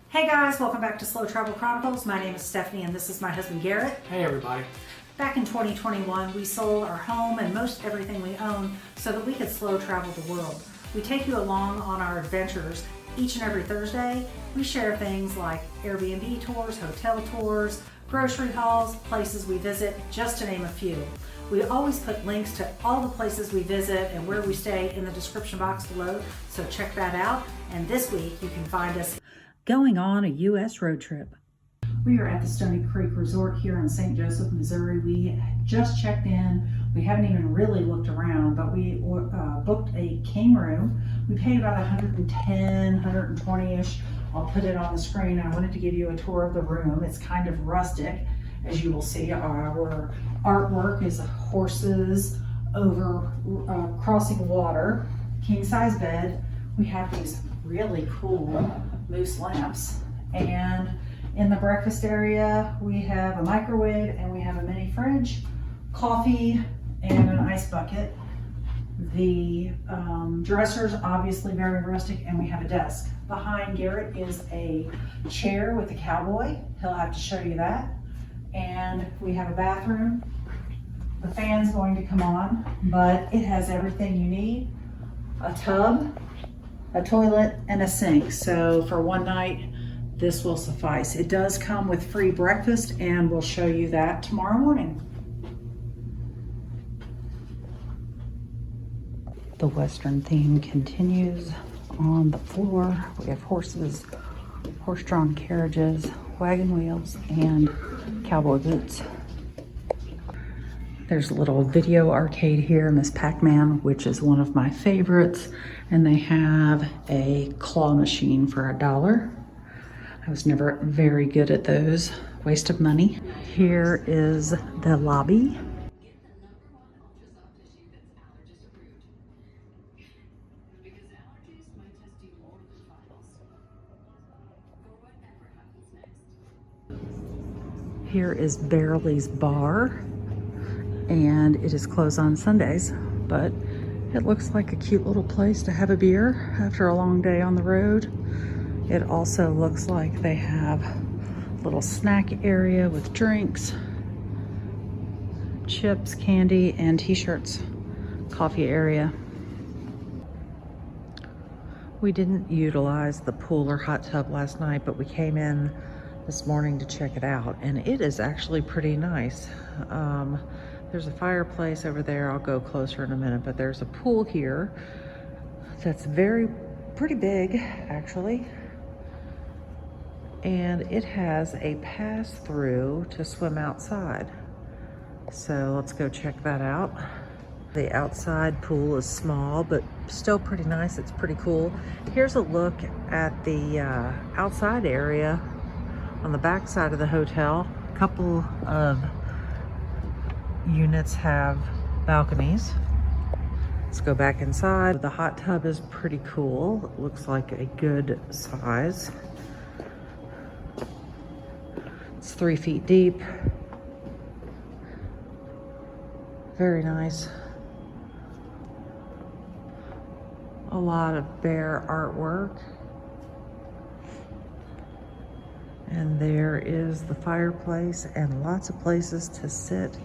Hey guys, welcome back to Slow Travel Chronicles. My name is Stephanie and this is my husband Garrett. Hey everybody. Back in 2021, we sold our home and most everything we own so that we could slow travel the world. We take you along on our adventures each and every Thursday. We share things like Airbnb tours, hotel tours, grocery hauls, places we visit, just to name a few. We always put links to all the places we visit and where we stay in the description box below, so check that out. And this week you can find us going on a U.S. road trip. We are at the Stoney Creek Resort here in St. Joseph, Missouri. We just checked in. We haven't even really looked around, but we booked a king room. We paid about $110, $120-ish. I'll put it on the screen. I wanted to give you a tour of the room. It's kind of rustic, as you will see. Our artwork is horses over crossing water, king-size bed. We have these really cool moose lamps, and in the breakfast area we have a microwave and we have a mini fridge, coffee, and an ice bucket. The dressers obviously very rustic, and we have a desk. Behind Garrett is a chair with a cowboy. He'll have to show you that. And we have a bathroom. The fan's going to come on, but it has everything you need: a tub, a toilet, and a sink. So for one night, this will suffice. It does come with free breakfast, and we'll show you that tomorrow morning. The Western theme continues on the floor. We have horses, horse-drawn carriages, wagon wheels, and cowboy boots. There's a little video arcade here, Miss Pac-Man, which is one of my favorites. And they have a claw machine for $1. I was never very good at those. Waste of money. Here is the lobby. Here is Barely's Bar, and it is closed on Sundays, but it looks like a cute little place to have a beer after a long day on the road. It also looks like they have a little snack area with drinks, chips, candy, and t-shirts. Coffee area. We didn't utilize the pool or hot tub last night, but we came in this morning to check it out, and it is actually pretty nice. There's a fireplace over there. I'll go closer in a minute, but there's a pool here that's pretty big actually, and it has a pass-through to swim outside. So let's go check that out. The outside pool is small, but still pretty nice. It's pretty cool. Here's a look at the outside area on the back side of the hotel. A couple of units have balconies. Let's go back inside. The hot tub is pretty cool. It looks like a good size. It's 3 feet deep. Very nice. A lot of bear artwork. And there is the fireplace and lots of places to sit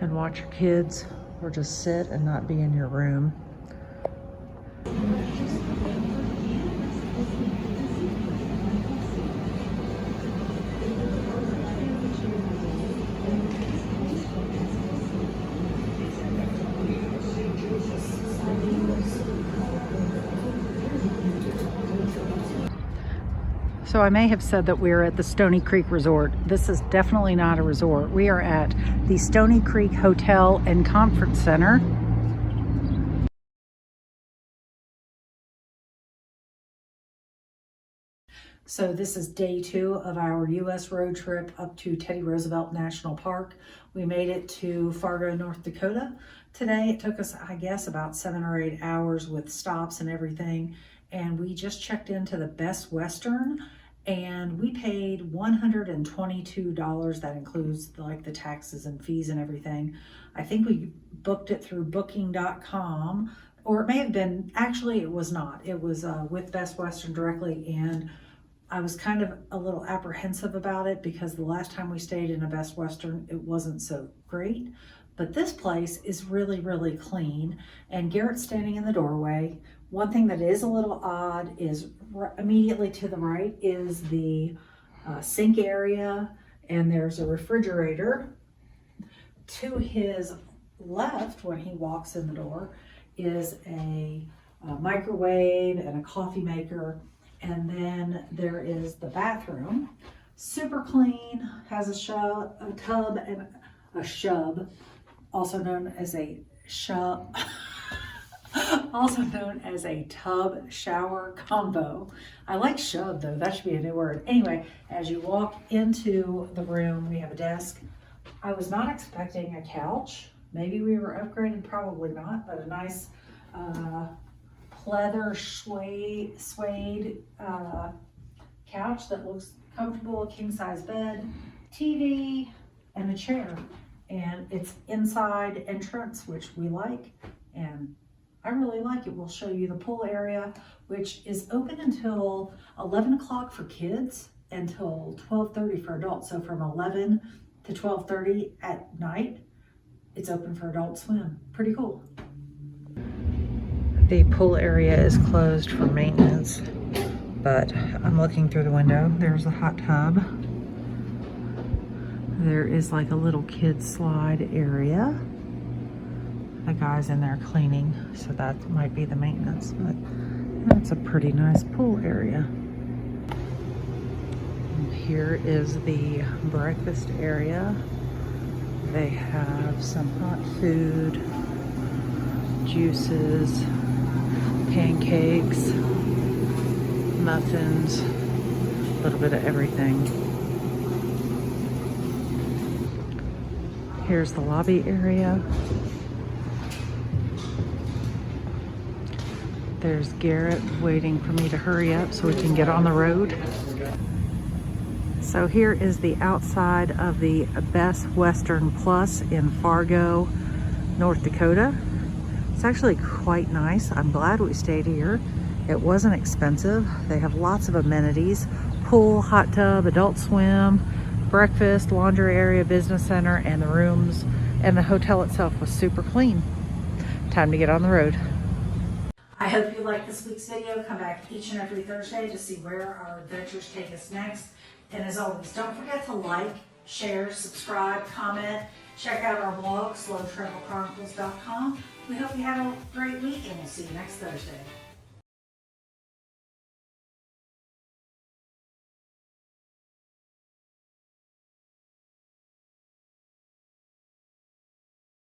and watch your kids, or just sit and not be in your room. So I may have said that we're at the Stoney Creek Resort. This is definitely not a resort. We are at the Stoney Creek Hotel and Conference Center. So this is day 2 of our U.S. road trip up to Teddy Roosevelt National Park. We made it to Fargo, North Dakota. Today it took us, I guess, about 7 or 8 hours with stops and everything. And we just checked into the Best Western, and we paid $122. That includes like the taxes and fees and everything. I think we booked it through booking.com, or it may have been, actually it was not. It was with Best Western directly, and I was kind of a little apprehensive about it because the last time we stayed in a Best Western, it wasn't so great. But this place is really, really clean, and Garrett's standing in the doorway. One thing that is a little odd is immediately to the right is the sink area, and there's a refrigerator. To his left, when he walks in the door, is a microwave and a coffee maker, and then there is the bathroom. Super clean, has a tub and a shub, also known as a shub, also known as a tub shower combo. I like shub though, that should be a new word. Anyway, as you walk into the room, we have a desk. I was not expecting a couch. Maybe we were upgraded, probably not, but a nice pleather suede couch that looks comfortable, a king size bed, TV, and a chair. And it's inside entrance, which we like, and I really like it. We'll show you the pool area, which is open until 11 o'clock for kids, until 12:30 for adults. So from 11 to 12:30 at night, it's open for adult swim. Pretty cool. The pool area is closed for maintenance, but I'm looking through the window. There's a hot tub. There is like a little kid slide area. The guy's in there cleaning, so that might be the maintenance, but that's a pretty nice pool area. And here is the breakfast area. They have some hot food, juices, pancakes, muffins, a little bit of everything. Here's the lobby area. There's Garrett waiting for me to hurry up so we can get on the road. So here is the outside of the Best Western Plus in Fargo, North Dakota. It's actually quite nice. I'm glad we stayed here. It wasn't expensive. They have lots of amenities: pool, hot tub, adult swim, breakfast, laundry area, business center, and the rooms and the hotel itself was super clean. Time to get on the road. I hope you liked this week's video. Come back each and every Thursday to see where our adventures take us next. And as always, don't forget to like, share, subscribe, comment. Check out our blog, slowtravelchronicles.com. We hope you have a great week, and we'll see you next Thursday.